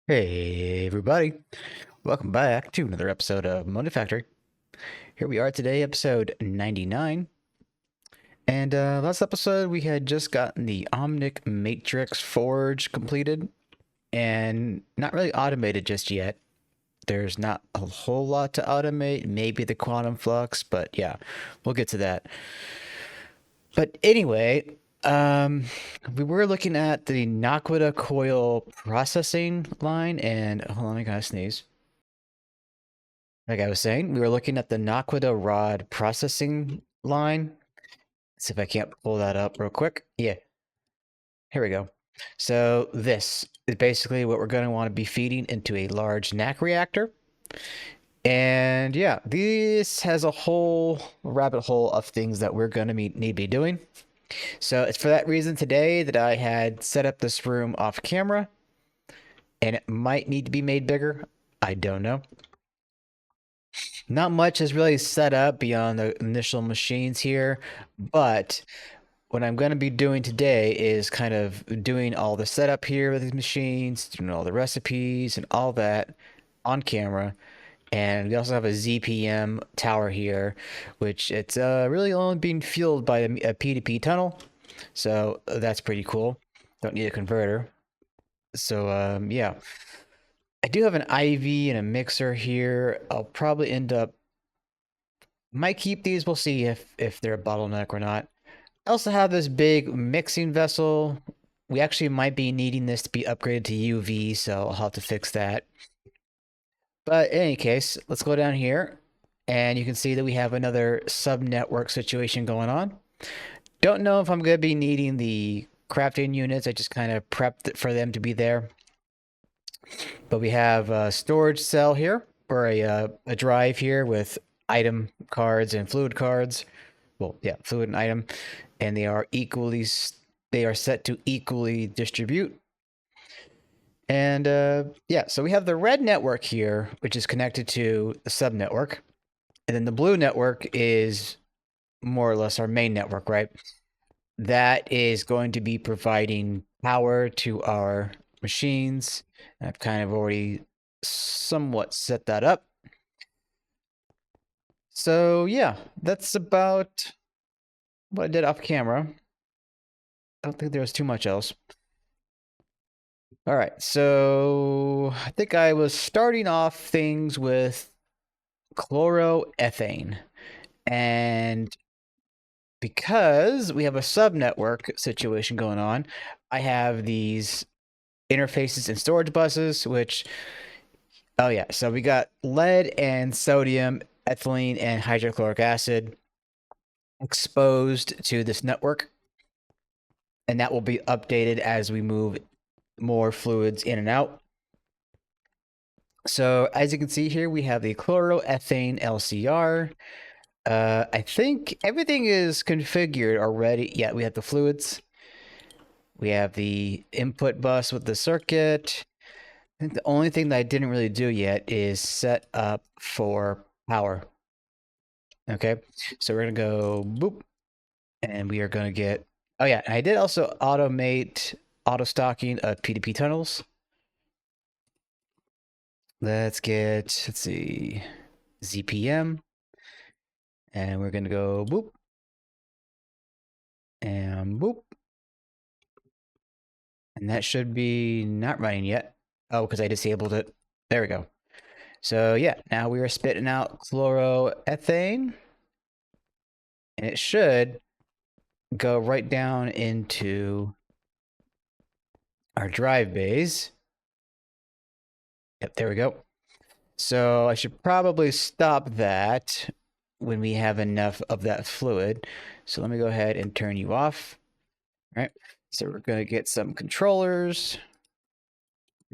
Hey everybody, welcome back to another episode of Monifactory. Here we are today, episode 99. And last episode we had just gotten the Omnic Matrix Forge completed and not really automated just yet. There's not a whole lot to automate, maybe the quantum flux, but yeah, we'll get to that. But anyway, um, we were looking at the Naquadah coil processing line, and hold on, I gotta sneeze. Like I was saying, we were looking at the Naquadah rod processing line. Let's see if I can't pull that up real quick. Yeah, here we go. So this is basically what we're going to want to be feeding into a large NAC reactor. And yeah, this has a whole rabbit hole of things that we're going to need to be doing. So it's for that reason today that I had set up this room off camera, and it might need to be made bigger. I don't know. Not much is really set up beyond the initial machines here, but what I'm going to be doing today is kind of doing all the setup here with these machines, doing all the recipes and all that on camera. And we also have a ZPM tower here, which it's really only being fueled by a P2P tunnel. So that's pretty cool. Don't need a converter. So yeah, I do have an IV and a mixer here. I'll probably end up might keep these. We'll see if they're a bottleneck or not. I also have this big mixing vessel. We actually might be needing this to be upgraded to UV, so I'll have to fix that. But in any case, let's go down here, and you can see that we have another sub-network situation going on. Don't know if I'm going to be needing the crafting units. I just kind of prepped for them to be there. But we have a storage cell here, or a drive here with item cards and fluid cards. Well, yeah, fluid and item, and they are set to equally distribute. And yeah, so we have the red network here, which is connected to the subnetwork, and then the blue network is more or less our main network, right? That is going to be providing power to our machines. I've kind of already somewhat set that up. So yeah, that's about what I did off camera. I don't think there was too much else. All right, so I think I was starting off things with chloroethane. And because we have a subnetwork situation going on, I have these interfaces and storage buses, which, oh yeah, so we got lead and sodium, ethylene, and hydrochloric acid exposed to this network. And that will be updated as we move more fluids in and out. So as you can see here, we have the chloroethane LCR. I think everything is configured already. Yeah, we have the fluids. We have the input bus with the circuit. I think the only thing that I didn't really do yet is set up for power. Okay, so we're gonna go boop, and we are gonna get. Oh yeah, I did also automate auto stocking of P2P tunnels. Let's see, ZPM, and we're gonna go boop, and boop. And that should be not running yet. Oh, because I disabled it. There we go. So yeah, now we are spitting out chloroethane. And it should go right down into our drive bays. Yep, there we go. So I should probably stop that when we have enough of that fluid. So let me go ahead and turn you off. All right. So we're going to get some controllers.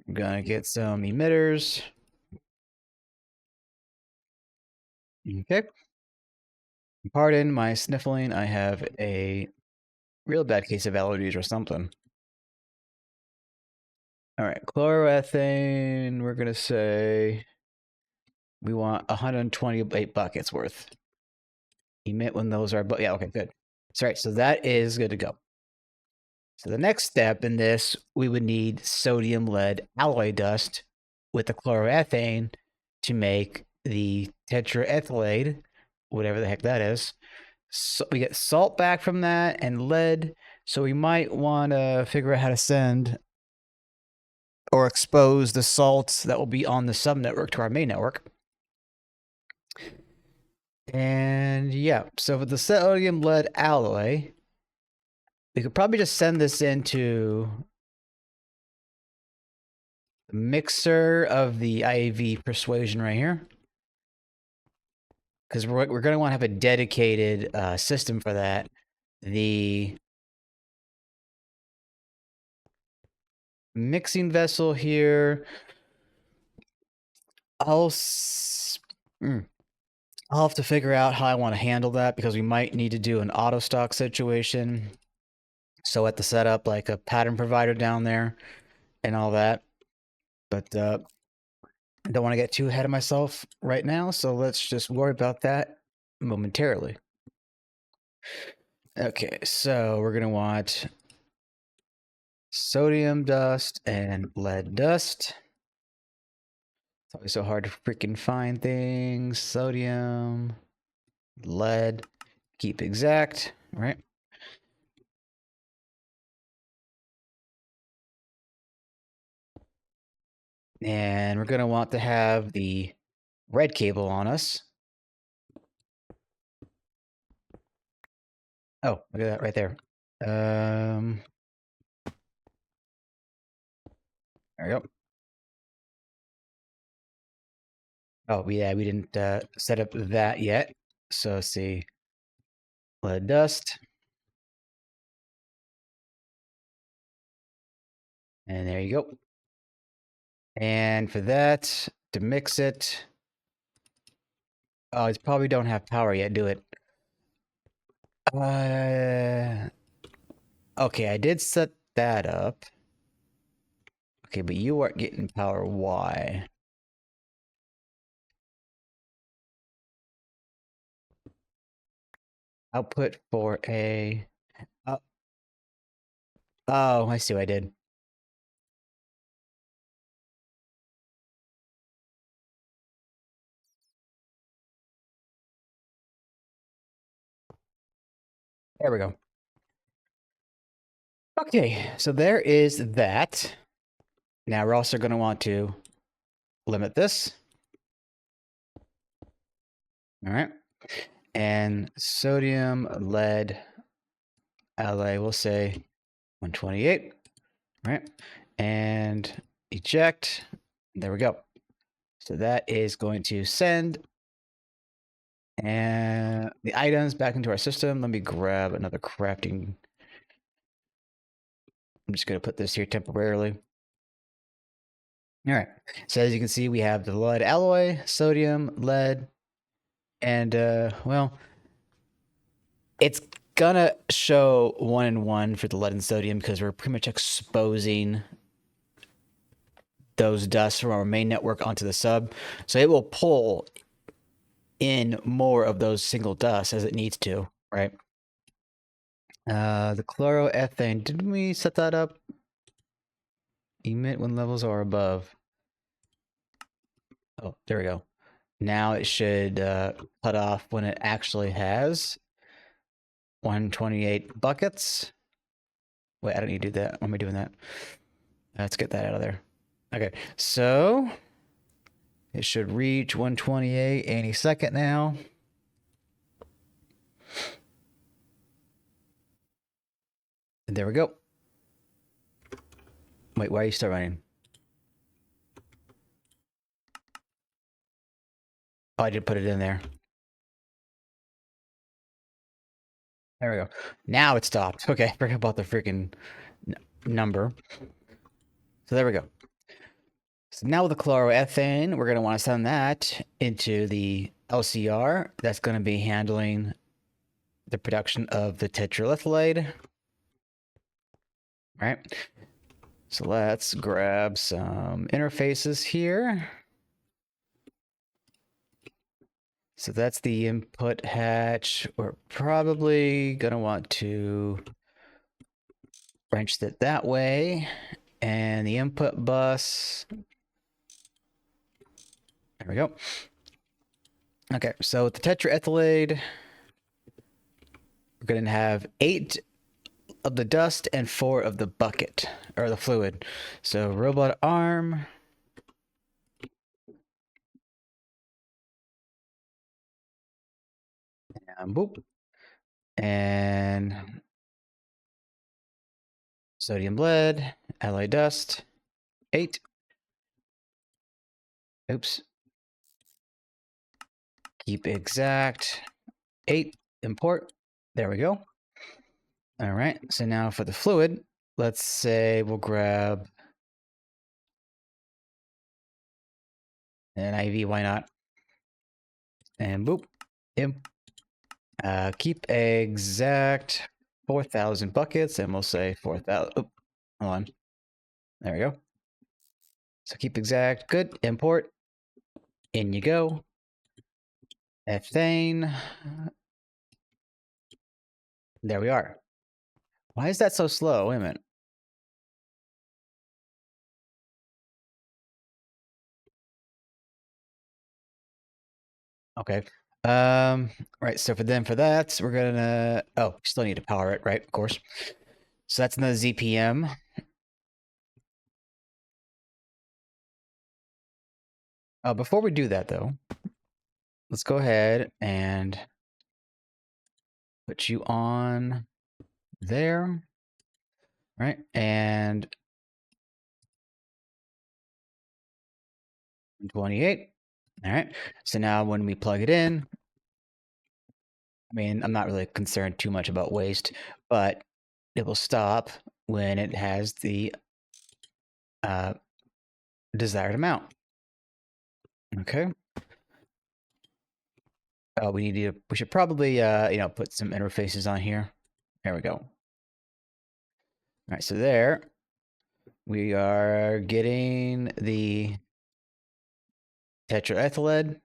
We're going to get some emitters. Okay. Pardon my sniffling. I have a real bad case of allergies or something. All right. Chloroethane, we're going to say we want 128 buckets worth. Emit when those are, but yeah, okay, good. So, right, so that is good to go. So the next step in this, we would need sodium lead alloy dust with the chloroethane to make the tetraethyllead, whatever the heck that is. So we get salt back from that and lead. So we might want to figure out how to send or expose the salts that will be on the subnetwork to our main network. And yeah, so for the sodium lead alloy, we could probably just send this into the mixer of the IAV persuasion right here. Because we're going to want to have a dedicated system for that. The mixing vessel here, I'll have to figure out how I want to handle that because we might need to do an auto stock situation. So at the setup, like a pattern provider down there and all that. But I don't want to get too ahead of myself right now. So let's just worry about that momentarily. Okay, so we're going to want sodium dust and lead dust. It's always so hard to freaking find things. Sodium, lead, keep exact, right? And we're going to want to have the red cable on us. Oh, look at that right there. There we go. Oh, yeah, we didn't set up that yet. So let's see. Lead dust. And there you go. And for that, to mix it. Oh, it's probably don't have power yet, do it. Okay, I did set that up. Okay, but you aren't getting power. Why? Output for a... Oh, I see what I did. There we go. Okay, so there is that. Now we're also going to want to limit this. All right. And sodium, lead, alloy, we'll say 128. All right. And eject. There we go. So that is going to send and the items back into our system. Let me grab another crafting. I'm just going to put this here temporarily. All right. So as you can see, we have the lead alloy, sodium, lead, and well, it's gonna show 1 and 1 for the lead and sodium because we're pretty much exposing those dusts from our main network onto the sub. So it will pull in more of those single dusts as it needs to, right? The chloroethane, didn't we set that up? Emit when levels are above. Oh, there we go. Now it should cut off when it actually has 128 buckets. Wait, I don't need to do that. Why am I doing that? Let's get that out of there. Okay, so it should reach 128 any second now. And there we go. Wait, why are you still running? Oh, I did put it in there. There we go. Now it stopped. Okay, forget about the freaking number. So there we go. So now with the chloroethane, we're going to want to send that into the LCR. That's going to be handling the production of the tetraethyllead. Right. So let's grab some interfaces here. So that's the input hatch. We're probably going to want to wrenched it that way, and the input bus. There we go. Okay, so with the tetraethyllead, we're going to have 8 of the dust and 4 of the bucket, or the fluid. So robot arm. And boop. And sodium lead, alloy dust, 8. Oops. Keep exact, 8. Import. There we go. All right, so now for the fluid, let's say we'll grab an IV, why not? And boop. Keep exact 4,000 buckets, and we'll say 4,000. Oh, hold on. There we go. So keep exact. Good. Import. In you go. Ethane. There we are. Why is that so slow? Wait a minute. Okay. Right. So for that, we're gonna. Oh, still need to power it, right? Of course. So that's another ZPM. Before we do that, though, let's go ahead and put you on there, right? And 28. All right. So now when we plug it in, I mean, I'm not really concerned too much about waste, but it will stop when it has the desired amount. Okay. Oh, we should probably, put some interfaces on here. There we go. All right. So there we are getting the tetraethyllead,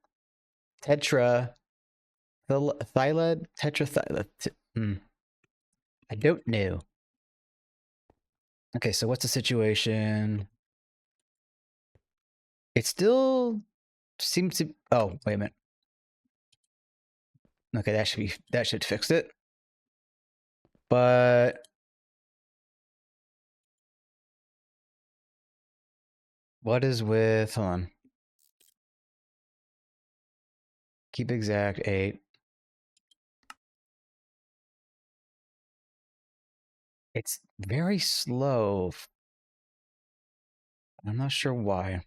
tetraethyllead. I don't know. Okay, so what's the situation? It still seems to. Oh, wait a minute. Okay, that should fix it. But what is with? Hold on. Keep exact 8. It's very slow. I'm not sure why.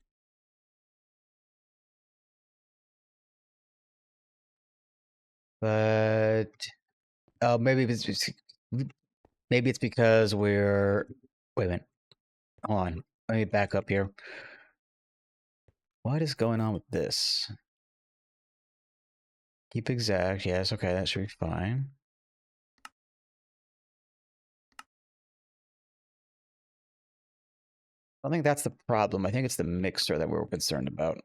But oh, maybe it's because we're. Wait a minute. Hold on. Let me back up here. What is going on with this? Keep exact. Yes. Okay, that should be fine. I don't think that's the problem. I think it's the mixer that we're concerned about.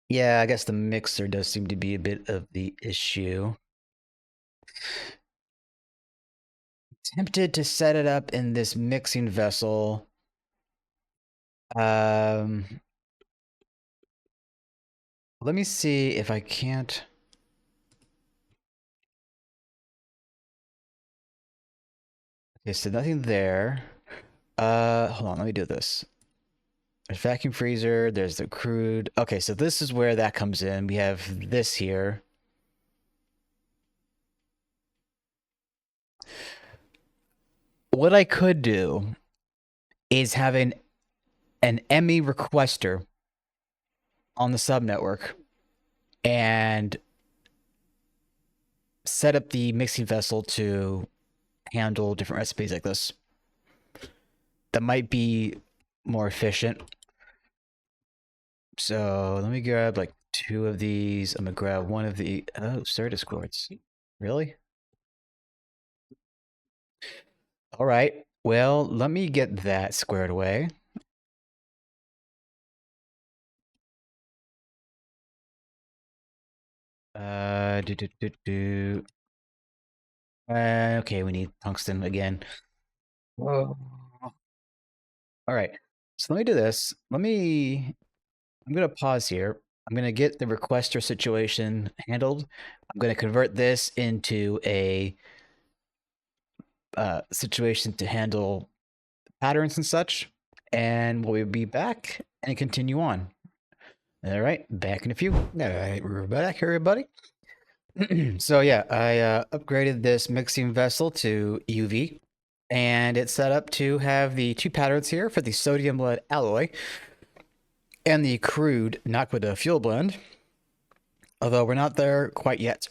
Yeah, I guess the mixer does seem to be a bit of the issue. Tempted to set it up in this mixing vessel. Let me see if I can't. Okay, so nothing there. Hold on, let me do this. There's vacuum freezer, there's the crude. Okay, so this is where that comes in. We have this here. What I could do is have an ME requester on the subnetwork and set up the mixing vessel to handle different recipes like this. That might be more efficient. So let me grab like 2 of these. I'm gonna grab one of the Certus quartz. Really? All right. Well, let me get that squared away. Do, do, do, do. Okay, we need tungsten again. Whoa. All right. So let me do this. I'm going to pause here. I'm going to get the requester situation handled. I'm going to convert this into a situation to handle patterns and such. And we'll be back and continue on. All right, back in a few. All right, we're back, everybody. So yeah, I upgraded this mixing vessel to UV, and it's set up to have the two patterns here for the sodium lead alloy and the crude Naquadah fuel blend, although we're not there quite yet.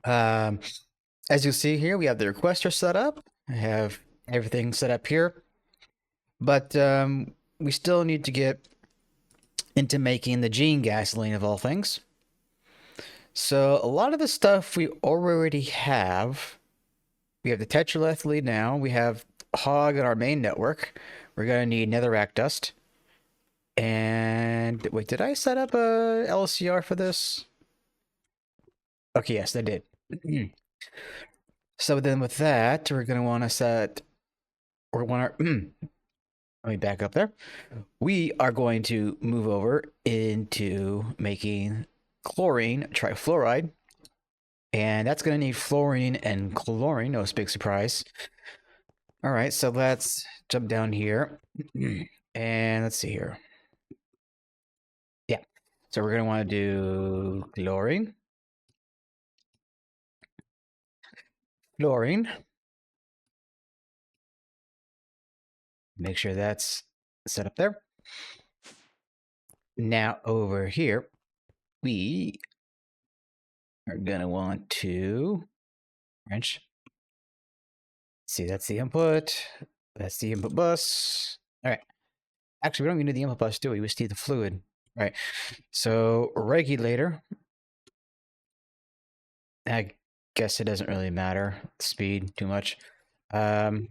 As you see here, we have the requester set up. I have everything set up here, but we still need to get into making the gene gasoline of all things. So a lot of the stuff we already have. We have the Tetraethyllead now. We have Hog in our main network. We're going to need netherrack dust. And wait, did I set up a LCR for this? Okay, yes, I did. So then with that, we're going to want to set, or want our, let me back up there. We are going to move over into making chlorine trifluoride. And that's going to need fluorine and chlorine. No big surprise. All right, so let's jump down here. And let's see here. Yeah, so we're going to want to do chlorine. Fluorine. Make sure that's set up there. Now over here, we are going to want to wrench. See, that's the input. That's the input bus. All right. Actually, we don't even need the input bus, do we? We just need the fluid. All right. So regulator. I guess it doesn't really matter. Speed too much. Okay.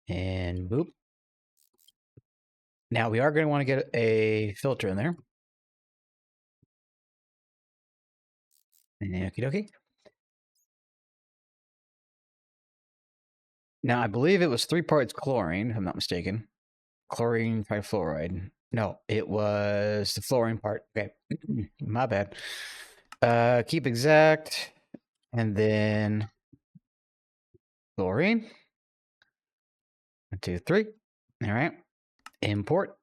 And boop. Now we are going to want to get a filter in there. Okie dokie. Now I believe it was 3 parts chlorine, if I'm not mistaken. Chlorine trifluoride. No, it was the fluorine part. Okay. My bad. Keep exact. And then chlorine. 1, 2, 3. All right. Import.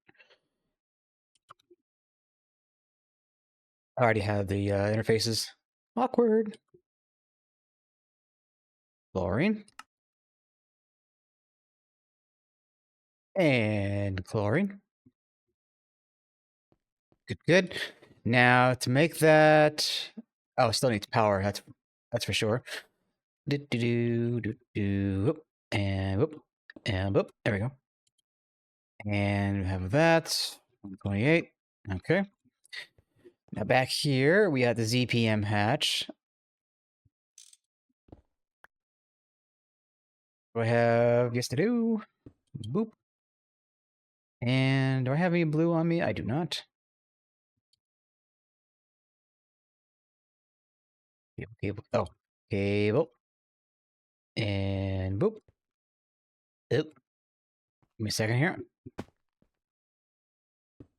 I already have the interfaces. Awkward. Chlorine. And chlorine. Good, good. Now to make that, oh, it still needs power. That's for sure. And whoop, and whoop. There we go. And we have that 28. Okay. Now back here we have the ZPM hatch. Do I have? Yes, I do. Boop. And do I have any blue on me? I do not. Cable. Oh, cable. And boop. Oop. Give me a second here.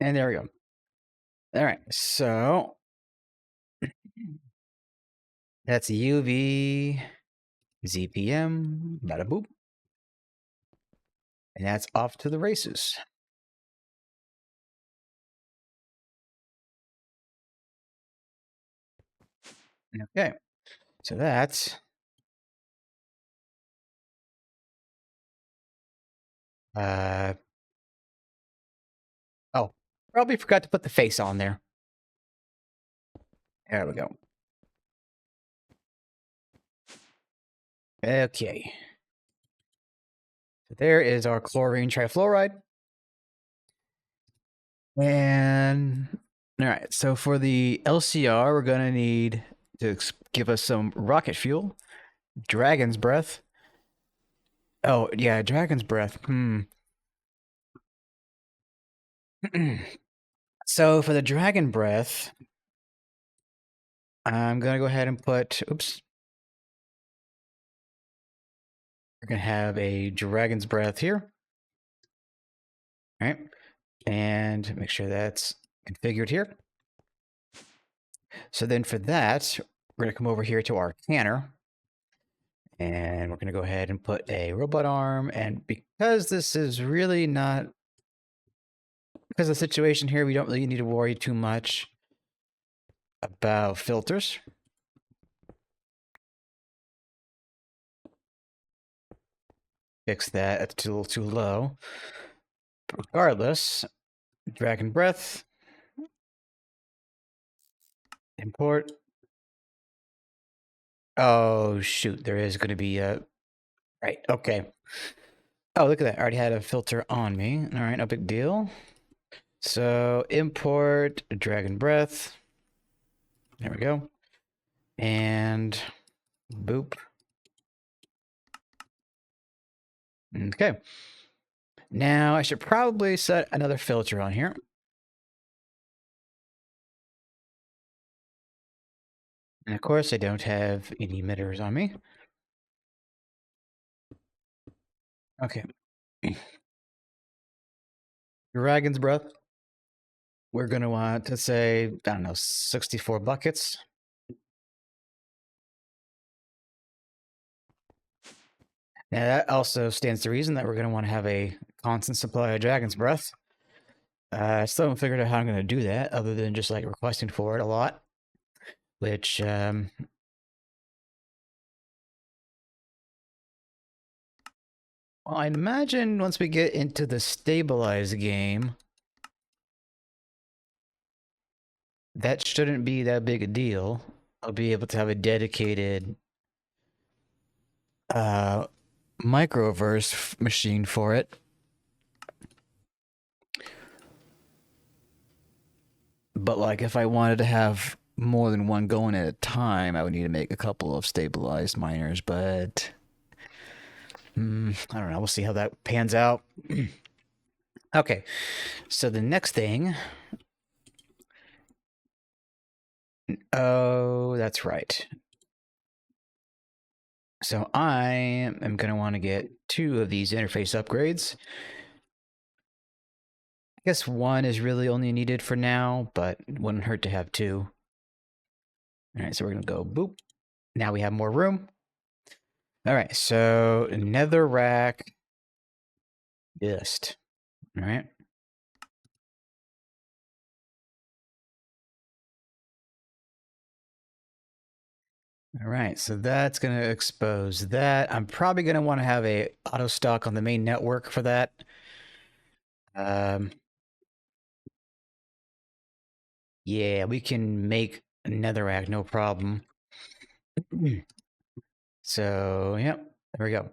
And there we go. All right. So that's UV, ZPM, bada boop. And that's off to the races. Okay. So that's oh, probably forgot to put the face on there. There we go. Okay. So there is our chlorine trifluoride. And all right, so for the LCR, we're going to need to give us some rocket fuel, dragon's breath. Oh, yeah, dragon's breath. Let's So for the dragon breath, I'm going to go ahead and put, oops. We're going to have a dragon's breath here. All right. And make sure that's configured here. So then for that, we're going to come over here to our canner. And we're going to go ahead and put a robot arm. And because this is really not, because of the situation here, we don't really need to worry too much about filters. Fix that, it's a little too low. But regardless, dragon breath, import. Oh, shoot, there is going to be a, right, okay. Oh, look at that, I already had a filter on me. All right, no big deal. So import dragon breath. There we go. And boop. Okay. Now I should probably set another filter on here. And of course, I don't have any emitters on me. Okay. Dragon's breath. We're going to want to say, I don't know, 64 buckets. Now that also stands to reason that we're going to want to have a constant supply of dragon's breath. I still haven't figured out how I'm going to do that other than just like requesting for it a lot, which well, I'd imagine once we get into the stabilized game, that shouldn't be that big a deal. I'll be able to have a dedicated microverse machine for it. But like if I wanted to have more than one going at a time, I would need to make a couple of stabilized miners, but I don't know. We'll see how that pans out. Okay, so the next thing. Oh, that's right. So I am going to want to get 2 of these interface upgrades. I guess 1 is really only needed for now, but it wouldn't hurt to have 2. All right, so we're going to go boop. Now we have more room. All right, so nether rack dist. All right. All right, so that's going to expose that. I'm probably going to want to have a auto stock on the main network for that. Yeah, we can make netherrack, no problem. So, yep, there we go.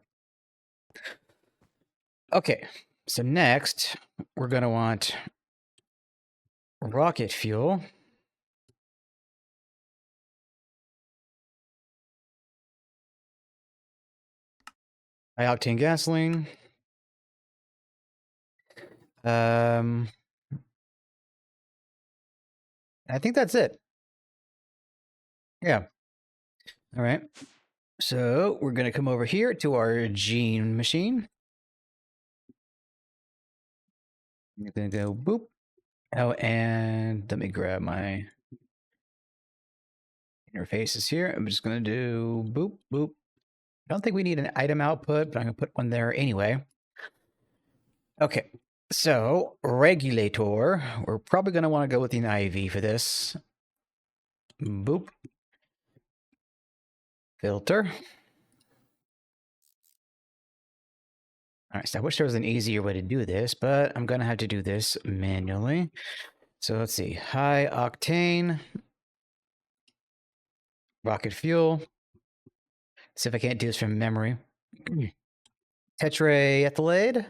Okay, so next we're going to want rocket fuel. High octane gasoline. I think that's it. Yeah. All right. So we're going to come over here to our gene machine. I'm going to go boop. Oh, and let me grab my interfaces here. I'm just going to do boop, boop. I don't think we need an item output, but I'm going to put one there anyway. Okay. So regulator, we're probably going to want to go with an IV for this. Boop. Filter. All right, so I wish there was an easier way to do this, but I'm going to have to do this manually. So let's see. High octane. Rocket fuel. See if I can't do this from memory. Tetraethyllead.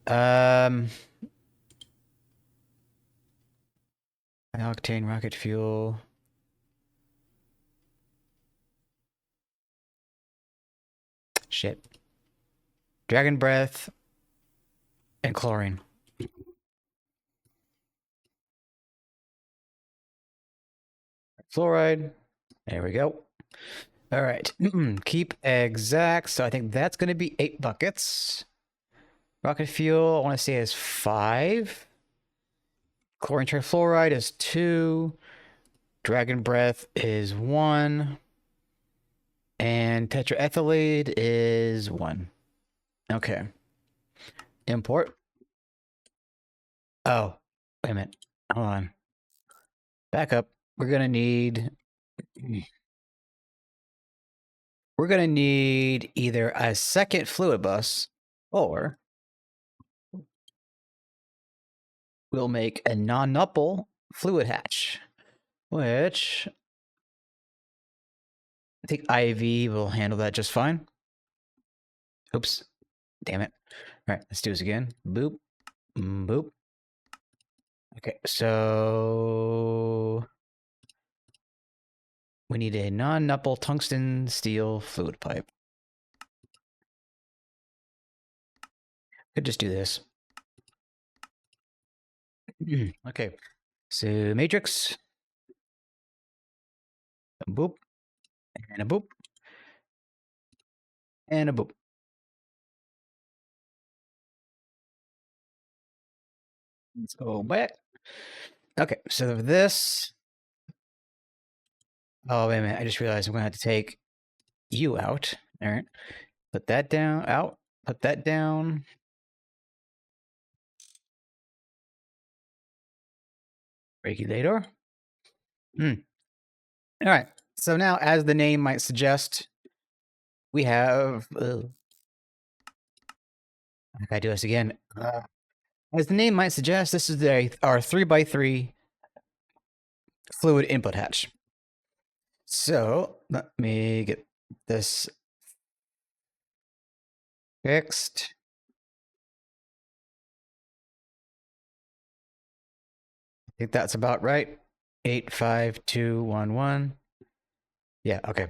High octane rocket fuel. Shit. Dragon breath and chlorine. fluoride. There we go. All right. Keep exact. So I think that's going to be 8 buckets. Rocket fuel, I want to say is 5. Chlorine Trifluoride is 2. Dragon breath is 1. And Tetraethyllead is 1. Okay. Import. Oh, wait a minute. Hold on. Back up. We're gonna need either a second fluid bus or we'll make a non-nupple fluid hatch, which I think IV will handle that just fine. Oops. Damn it. All right, let's do this again. Boop. Boop. Okay, so we need a non-nupple tungsten steel fluid pipe. Could just do this. Okay, so matrix. A boop. And a boop. And a boop. Let's go back. Okay, so this. Oh, wait a minute. I just realized I'm going to have to take you out. All right. Put that down. Out. Put that down. Regulator. All right. So now, as the name might suggest, we have. I gotta do this again. As the name might suggest, this is our 3x3 fluid input hatch. So let me get this fixed. I think that's about right. 85211. Yeah, okay.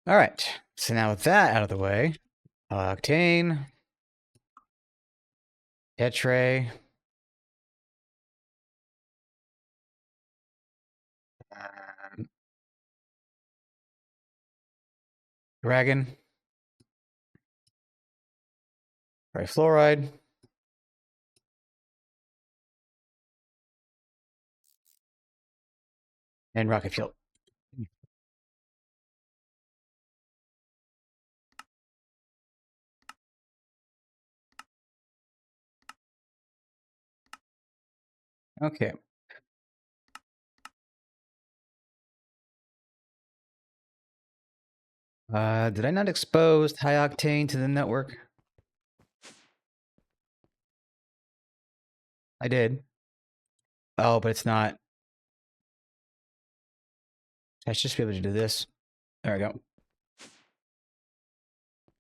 All right. So now with that out of the way, octane, tetra, dragon, trifluoride, and rocket fuel. Okay. Did I not expose high octane to the network? I did. Oh, but it's not. I should just be able to do this. There we go.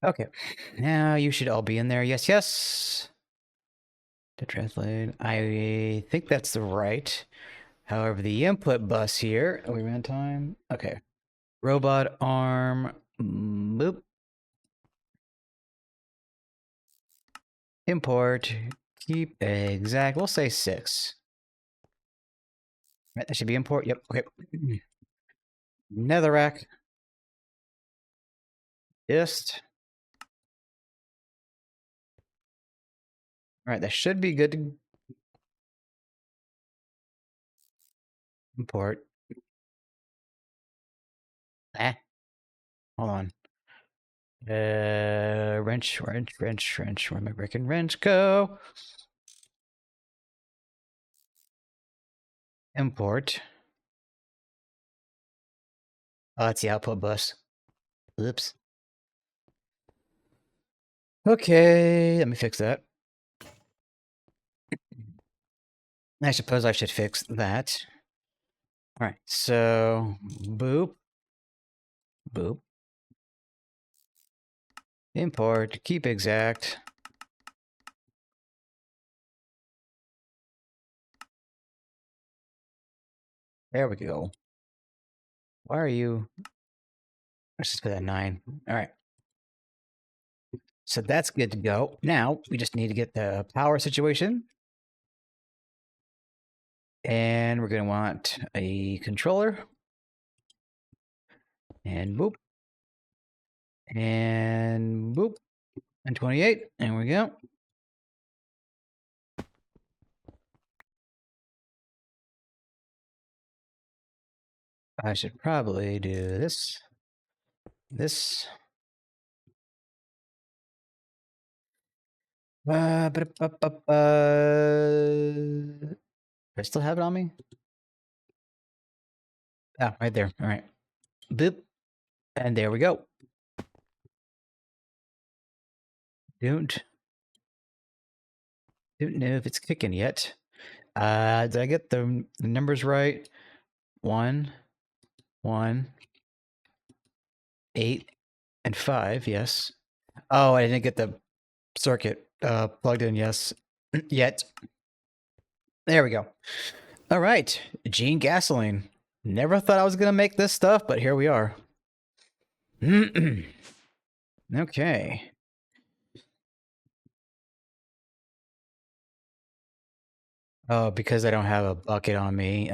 Okay. Now you should all be in there. Yes, yes. Tetraethyllead. I think that's the right. However, the input bus here. Oh, we ran time. Okay. Robot arm. Boop. Import. Keep exact. We'll say 6. Right, that should be import. Yep. Okay. Netherrack. Dist. All right, that should be good to import. Hold on. Wrench. Where'd my freaking wrench go? Import. Oh, that's the output bus. Oops. Okay, let me fix that. I suppose I should fix that. All right, so boop. Boop. Import, keep exact. There we go. Why are you? Let's just put that 9. All right. So that's good to go. Now we just need to get the power situation. And we're going to want a controller. And boop. And boop. And 28. There we go. I should probably do this. This. Do I still have it on me? Ah, right there. All right. Boop. And there we go. Don't know if it's kicking yet. Did I get the numbers right? 1, 1, 8, and 5. Yes. Oh, I didn't get the circuit plugged in. Yes. Yet. There we go. All right. Gene gasoline. Never thought I was going to make this stuff, but here we are. Okay. Oh, because I don't have a bucket on me.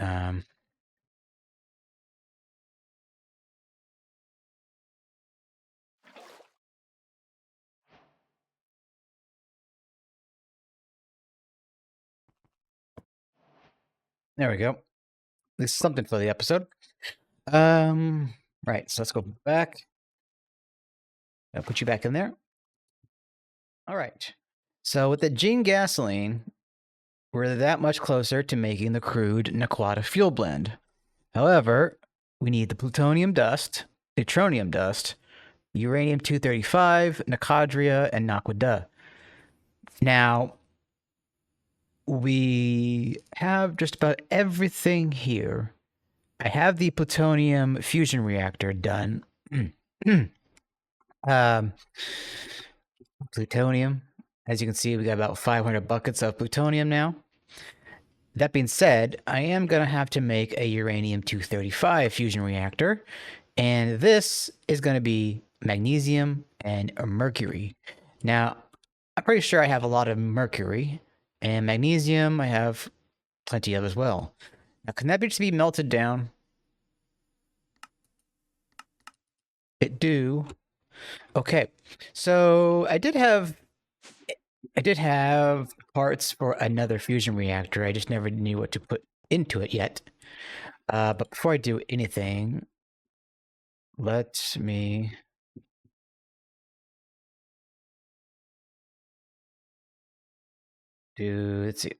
There we go. At least something for the episode. Right. So let's go back. I'll put you back in there. All right. So with the gene gasoline, we're that much closer to making the crude Naquadah fuel blend. However, we need the plutonium dust, neutronium dust, uranium-235, Naquadah, and Naquadah. Now, we have just about everything here. I have the plutonium fusion reactor done. Plutonium. As you can see, we got about 500 buckets of plutonium now. That being said, I am going to have to make a uranium-235 fusion reactor, and this is going to be magnesium and mercury. Now, I'm pretty sure I have a lot of mercury, and magnesium I have plenty of as well. Now, can that just be melted down? It do. Okay, so I did have parts for another fusion reactor. I just never knew what to put into it yet. But before I do anything, let me do, let's see,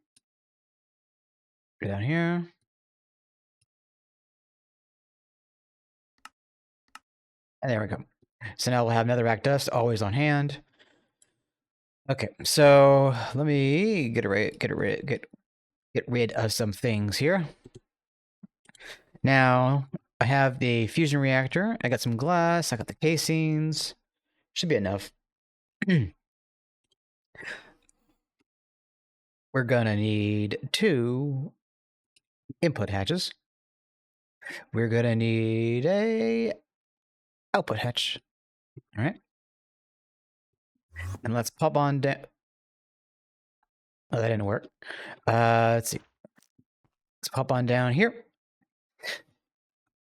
go down here. And there we go. So now we'll have netherrack dust always on hand. Okay, so let me get rid of some things here. Now I have the fusion reactor. I got some glass. I got the casings. Should be enough. We're gonna need 2 input hatches. We're gonna need a output hatch. All right. And let's pop on down. Oh, that didn't work. Let's see. Let's pop on down here.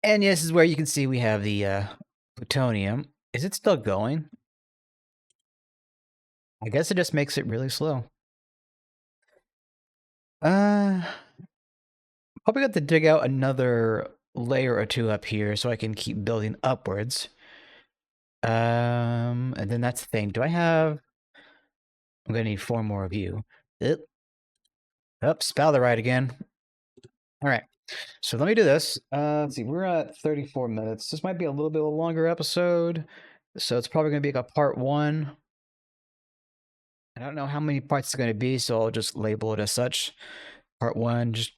And this is where you can see we have the plutonium. Is it still going? I guess it just makes it really slow. Probably got to dig out another layer or 2 up here so I can keep building upwards. And then that's the thing. Do I have... I'm gonna need 4 more of you. Oops, spalderite again. All right. So let me do this. Let's see, we're at 34 minutes. This might be a little bit of a longer episode. So it's probably going to be like a part 1. I don't know how many parts it's going to be, so I'll just label it as such. Part 1, just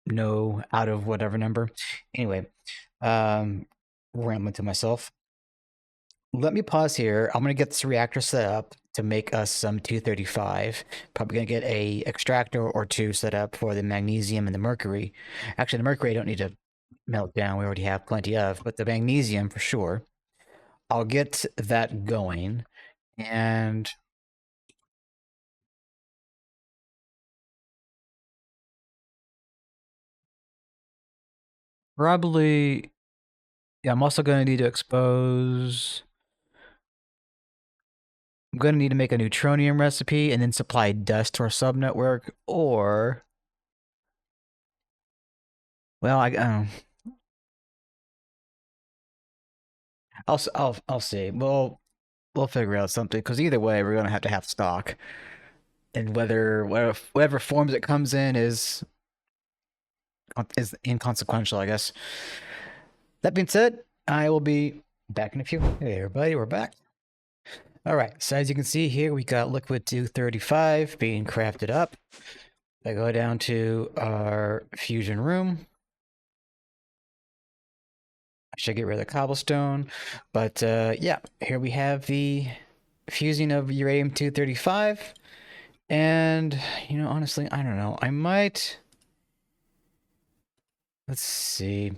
no out of whatever number. Anyway, rambling to myself. Let me pause here. I'm going to get this reactor set up to make us some 235. Probably going to get a extractor or 2 set up for the magnesium and the mercury. Actually, the mercury I don't need to melt down. We already have plenty of, but the magnesium for sure. I'll get that going, and probably Yeah, I'm also going to need to expose. I'm going to need to make a neutronium recipe and then supply dust to our subnetwork, or well, I'll see. We'll figure out something because either way, we're going to have stock, and whatever forms it comes in is inconsequential, I guess. That being said, I will be back in a few. Hey, everybody, we're back. All right, so as you can see here, we got liquid 235 being crafted up. I go down to our fusion room. I should get rid of the cobblestone, but yeah, here we have the fusing of uranium 235. And, honestly, I don't know. I might. Let's see.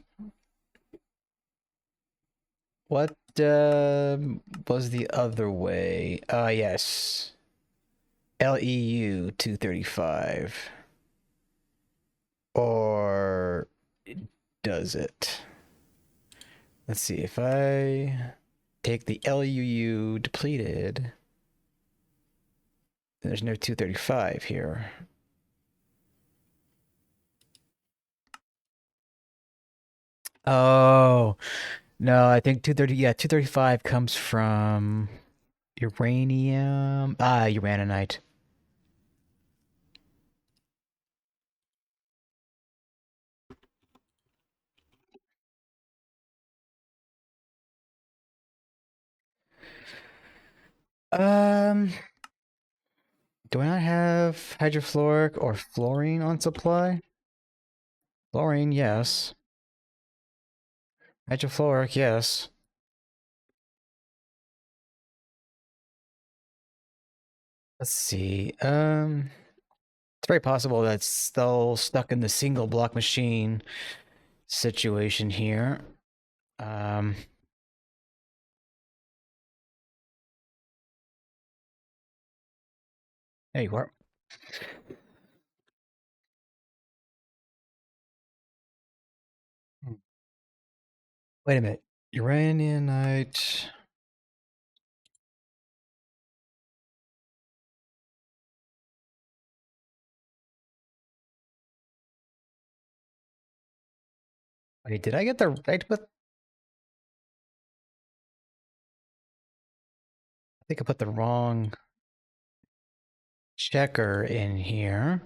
What was the other way? Yes. LEU 235. Or does it? Let's see. If I take the LUU depleted, there's no 235 here. Oh, no, I think 230, yeah, 235 comes from uranium. Uraninite. Um, do I not have hydrofluoric or fluorine on supply? Fluorine, yes. Hydrofluoric, yes. Let's see. It's very possible that's still stuck in the single block machine situation here. There you are. Wait a minute. Uraninite. Wait, did I get the right with? I think I put the wrong checker in here.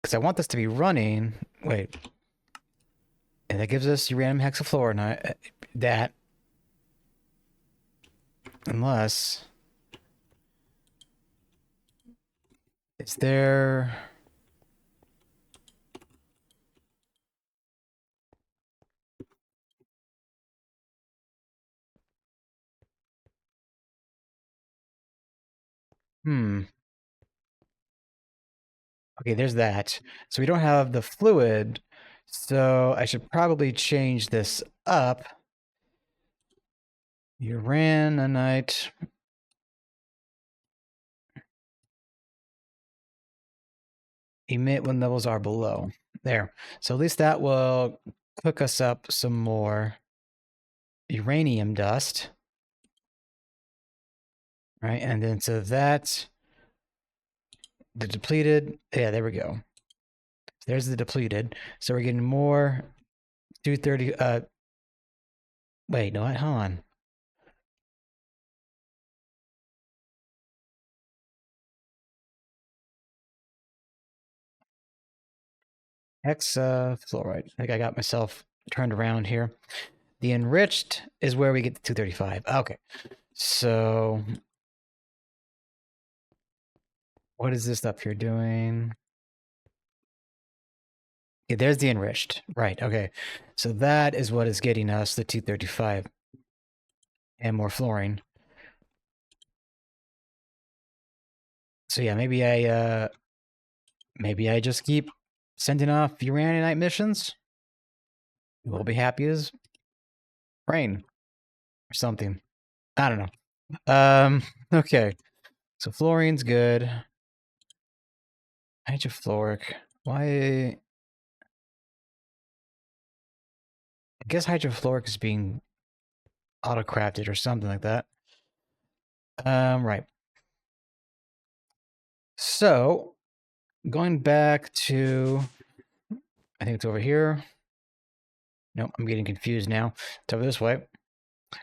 Because I want this to be running. Wait. And that gives us uranium hexafluoride. That. Unless. Is there. Okay, there's that. So we don't have the fluid. So I should probably change this up. Uraninite. Emit when levels are below. There. So at least that will cook us up some more uranium dust. Right, and then so that's the depleted. Yeah, there we go. There's the depleted. So we're getting more 230. Wait, no, hold on. Hexafluoride. I think I got myself turned around here. The enriched is where we get the 235. Okay. So what is this up here doing? Yeah, there's the enriched. Right. Okay. So that is what is getting us the 235 and more fluorine. So yeah, maybe I just keep sending off uraninite missions. We'll be happy as rain or something. I don't know. Okay. So fluorine's good. Hydrofluoric. Why I guess hydrofluoric is being auto-crafted or something like that. Right. So, going back to, I think it's over here. Nope, I'm getting confused now. It's over this way.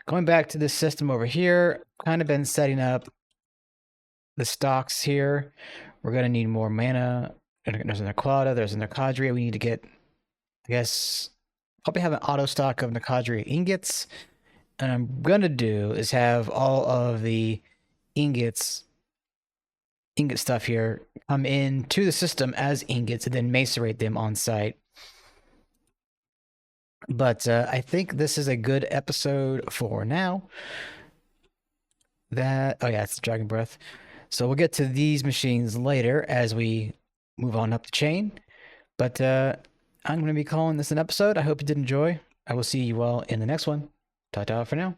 Going back to this system over here, kind of been setting up the stocks here. We're going to need more mana. There's a Naquadah, there's a Naquadah. We need to get, I guess, probably have an auto stock of Naquadah ingots. And I'm going to do is have all of the ingot stuff here come into the system as ingots and then macerate them on site. But I think this is a good episode for now. Oh yeah, it's Dragon Breath. So we'll get to these machines later as we move on up the chain. But I'm going to be calling this an episode. I hope you did enjoy. I will see you all in the next one. Ta-ta for now.